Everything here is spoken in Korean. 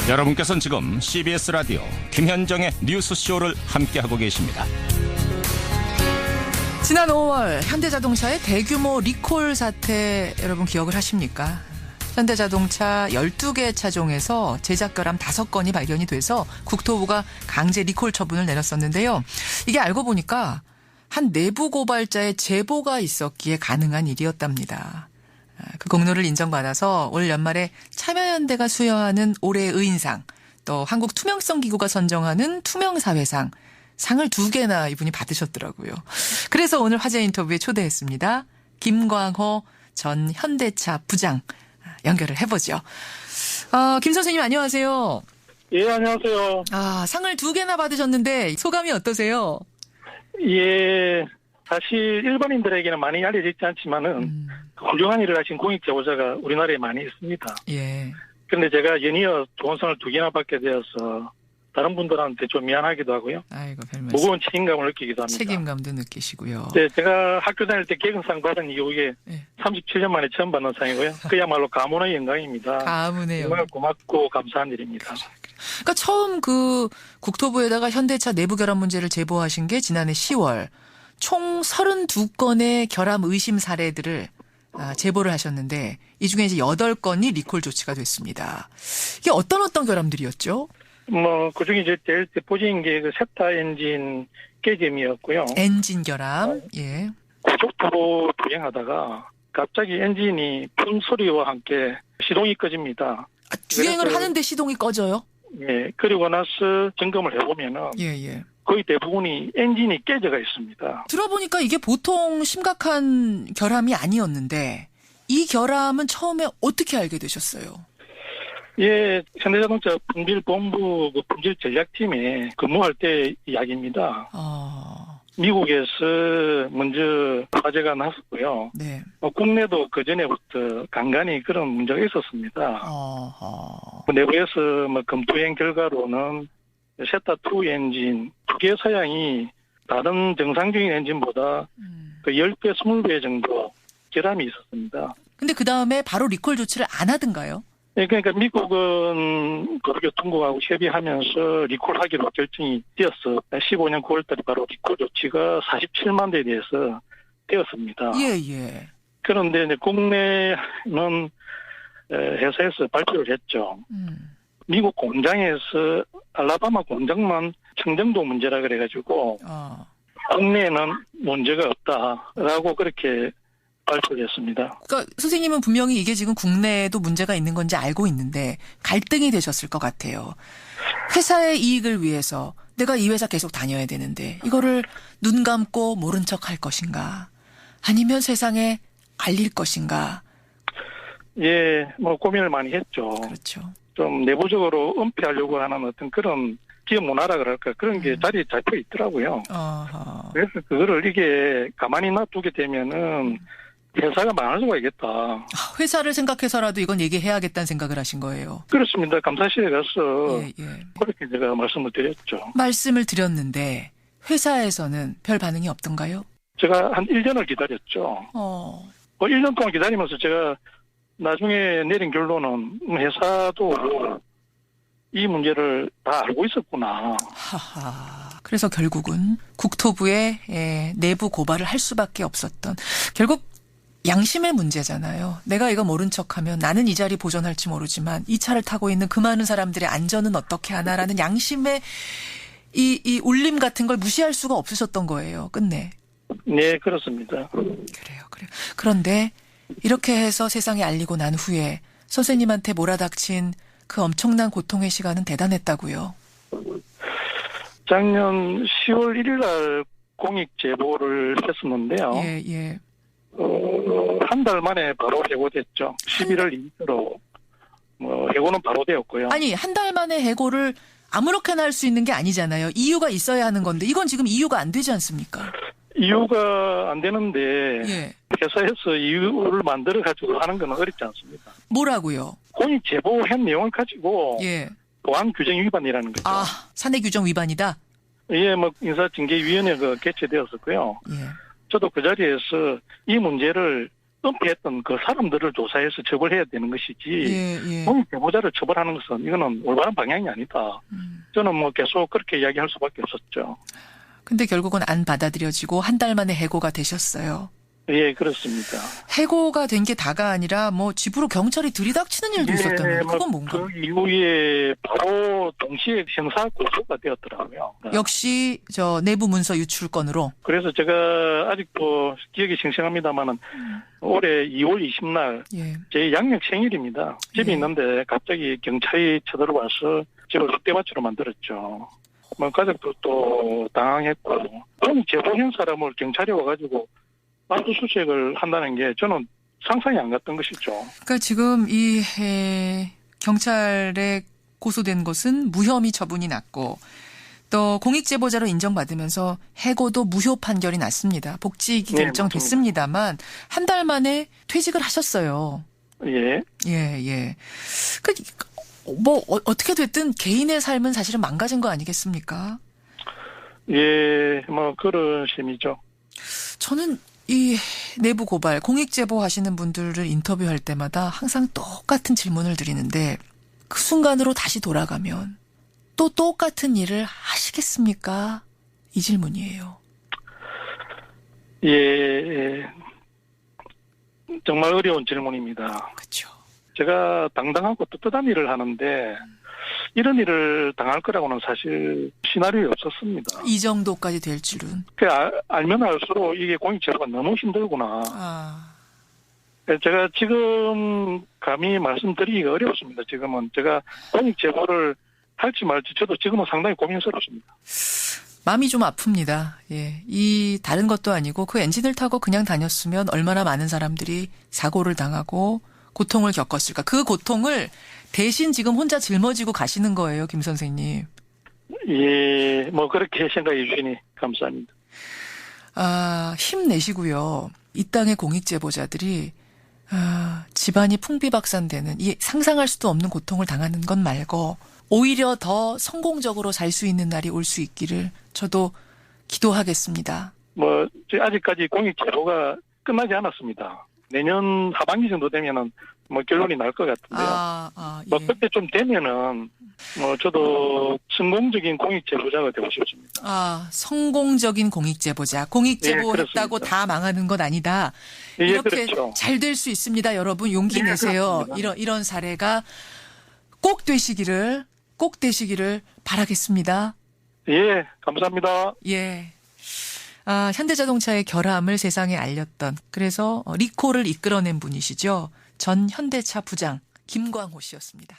여러분께서는 지금 CBS 라디오 김현정의 뉴스쇼를 함께하고 계십니다. 지난 5월 현대자동차의 대규모 리콜 사태 여러분 기억을 하십니까? 현대자동차 12개 차종에서 제작 결함 5건이 발견이 돼서 국토부가 강제 리콜 처분을 내렸었는데요. 이게 알고 보니까 한 내부 고발자의 제보가 있었기에 가능한 일이었답니다. 그 공로를 인정받아서 올 연말에 참여연대가 수여하는 올해의 의인상, 또 한국투명성기구가 선정하는 투명사회상, 상을 2개나 이분이 받으셨더라고요. 그래서 오늘 화제 인터뷰에 초대했습니다. 김광호 전 현대차 부장 연결을 해보죠. 김 선생님 안녕하세요. 예, 안녕하세요. 상을 2개나 받으셨는데 소감이 어떠세요? 예, 사실 일반인들에게는 많이 알려지지 않지만은 훌륭한 일을 하신 공익제보자가 우리나라에 많이 있습니다. 예. 그런데 제가 연이어 좋은 상을 2개나 받게 되어서 다른 분들한테 좀 미안하기도 하고요. 아이고, 별 말씀. 무거운 책임감을 느끼기도 합니다. 책임감도 느끼시고요. 네, 제가 학교 다닐 때 개근상 받은 이후에 37년 만에 처음 받는 상이고요. 그야말로 가문의 영광입니다. 가문의 영광. 정말 고맙고 감사한 일입니다. 그러니까 처음 그 국토부에다가 현대차 내부 결함 문제를 제보하신 게 지난해 10월. 총 32건의 결함 의심 사례들을 제보를 하셨는데 이 중에 이제 8건이 리콜 조치가 됐습니다. 이게 어떤 결함들이었죠? 그중에 이제 제일 대표적인 게 그 세타 엔진 깨짐이었고요. 엔진 결함, 예. 고속도로 주행하다가 갑자기 엔진이 푼 소리와 함께 시동이 꺼집니다. 주행을 하는데 시동이 꺼져요? 예. 그리고 나서 점검을 해보면은. 예. 거의 대부분이 엔진이 깨져가 있습니다. 들어보니까 이게 보통 심각한 결함이 아니었는데 이 결함은 처음에 어떻게 알게 되셨어요? 예, 현대자동차 품질본부 품질 전략팀에 근무할 때 이야기입니다. 미국에서 먼저 화재가 났었고요. 네. 국내도 그 전에부터 간간히 그런 문제가 있었습니다. 내부에서 검토한 결과로는 세타2 엔진 2개 사양이 다른 정상적인 엔진보다 그 10배, 20배 정도 결함이 있었습니다. 근데 그 다음에 바로 리콜 조치를 안 하던가요? 네, 그러니까 미국은 도로교통국하고 협의하면서 리콜하기로 결정이 되었어. 15년 9월달에 바로 리콜 조치가 47만 대에 대해서 되었습니다. 예. 그런데 이제 국내는 회사에서 발표를 했죠. 미국 공장에서 알라바마 공장만 청정도 문제라 그래가지고 국내에는 문제가 없다라고 그렇게 발표를 했습니다. 그러니까 선생님은 분명히 이게 지금 국내에도 문제가 있는 건지 알고 있는데 갈등이 되셨을 것 같아요. 회사의 이익을 위해서 내가 이 회사 계속 다녀야 되는데 이거를 눈 감고 모른 척 할 것인가 아니면 세상에 알릴 것인가. 예, 고민을 많이 했죠. 그렇죠. 좀 내부적으로 은폐하려고 하는 어떤 그런 기업 문화라 그럴까 그런 게 자리에 잡혀 있더라고요. 그래서 그거를 이게 가만히 놔두게 되면은 회사가 망할 수가 있겠다. 회사를 생각해서라도 이건 얘기해야겠다는 생각을 하신 거예요. 그렇습니다. 감사실에 가서 예. 그렇게 제가 말씀을 드렸죠. 말씀을 드렸는데 회사에서는 별 반응이 없던가요? 제가 한 1년을 기다렸죠. 1년 동안 기다리면서 제가 나중에 내린 결론은 회사도 이 문제를 다 알고 있었구나. 그래서 결국은 국토부에 내부 고발을 할 수밖에 없었던. 결국 양심의 문제잖아요. 내가 이거 모른 척하면 나는 이 자리 보존할지 모르지만 이 차를 타고 있는 그 많은 사람들의 안전은 어떻게 하나라는 양심의 이 울림 같은 걸 무시할 수가 없으셨던 거예요. 끝내. 네, 그렇습니다. 그래요. 그런데 이렇게 해서 세상에 알리고 난 후에 선생님한테 몰아닥친 그 엄청난 고통의 시간은 대단했다고요. 작년 10월 1일 날 공익 제보를 했었는데요. 예. 한 달 만에 바로 해고됐죠. 11월 2일로 해고는 바로 되었고요. 아니, 한 달 만에 해고를 아무렇게나 할 수 있는 게 아니잖아요. 이유가 있어야 하는 건데 이건 지금 이유가 안 되지 않습니까? 이유가 안 되는데 예. 회사에서 이유를 만들어가지고 하는 건 어렵지 않습니다. 뭐라고요? 공익 제보한 내용을 가지고 예. 보안 규정 위반이라는 거죠. 사내 규정 위반이다? 예, 인사징계위원회가 개최되었었고요. 예. 저도 그 자리에서 이 문제를 은폐했던 그 사람들을 조사해서 처벌해야 되는 것이지 공익 제보자를 처벌하는 것은 이거는 올바른 방향이 아니다. 저는 뭐 계속 그렇게 이야기할 수밖에 없었죠. 근데 결국은 안 받아들여지고 한 달 만에 해고가 되셨어요. 예, 그렇습니다. 해고가 된 게 다가 아니라 뭐 집으로 경찰이 들이닥치는 일도 있었다면 그건 뭔가? 그 이후에 바로 동시에 형사 고소가 되었더라고요. 역시 저 내부 문서 유출 건으로. 그래서 제가 아직도 기억이 생생합니다만은 올해 2월 20날 제 양력 생일입니다. 집에 있는데 갑자기 경찰이 쳐들어와서 집을 롯데마트로 만들었죠. 뭐 가족도 또 당황했고 공익 제보한 사람을 경찰이 와가지고 압수수색을 한다는 게 저는 상상이 안 갔던 것이죠. 그러니까 지금 이 경찰에 고소된 것은 무혐의 처분이 났고 또 공익제보자로 인정받으면서 해고도 무효 판결이 났습니다. 복직이 결정됐습니다만 한 달 만에 퇴직을 하셨어요. 예. 뭐 어떻게 됐든 개인의 삶은 사실은 망가진 거 아니겠습니까? 예, 뭐 그런 셈이죠. 저는 이 내부 고발, 공익제보 하시는 분들을 인터뷰할 때마다 항상 똑같은 질문을 드리는데 그 순간으로 다시 돌아가면 또 똑같은 일을 하시겠습니까? 이 질문이에요. 예, 정말 어려운 질문입니다. 그렇죠. 제가 당당하고 떳떳한 일을 하는데 이런 일을 당할 거라고는 사실 시나리오에 없었습니다. 이 정도까지 될 줄은. 알면 알수록 이게 공익제보가 너무 힘들구나. 제가 지금 감히 말씀드리기가 어렵습니다. 지금은 제가 공익제보를 할지 말지 저도 지금은 상당히 고민스럽습니다. 마음이 좀 아픕니다. 예. 이 다른 것도 아니고 그 엔진을 타고 그냥 다녔으면 얼마나 많은 사람들이 사고를 당하고 고통을 겪었을까. 그 고통을 대신 지금 혼자 짊어지고 가시는 거예요, 김 선생님. 예, 뭐 그렇게 생각해 주시니 감사합니다. 힘내시고요. 이 땅의 공익제보자들이 집안이 풍비박산되는 이 상상할 수도 없는 고통을 당하는 건 말고 오히려 더 성공적으로 살 수 있는 날이 올 수 있기를 저도 기도하겠습니다. 뭐 아직까지 공익제보가 끝나지 않았습니다. 내년 하반기 정도 되면은 뭐 결론이 날 것 같은데요. 뭐 그때 좀 되면은 뭐 저도 성공적인 공익제보자가 되고 싶습니다. 성공적인 공익제보자. 공익제보했다고 다 망하는 건 아니다. 이렇게 그렇죠. 잘 될 수 있습니다. 여러분 용기 내세요. 이런 사례가 꼭 되시기를 바라겠습니다. 예, 감사합니다. 예. 현대자동차의 결함을 세상에 알렸던 그래서 리콜을 이끌어낸 분이시죠. 전 현대차 부장 김광호 씨였습니다.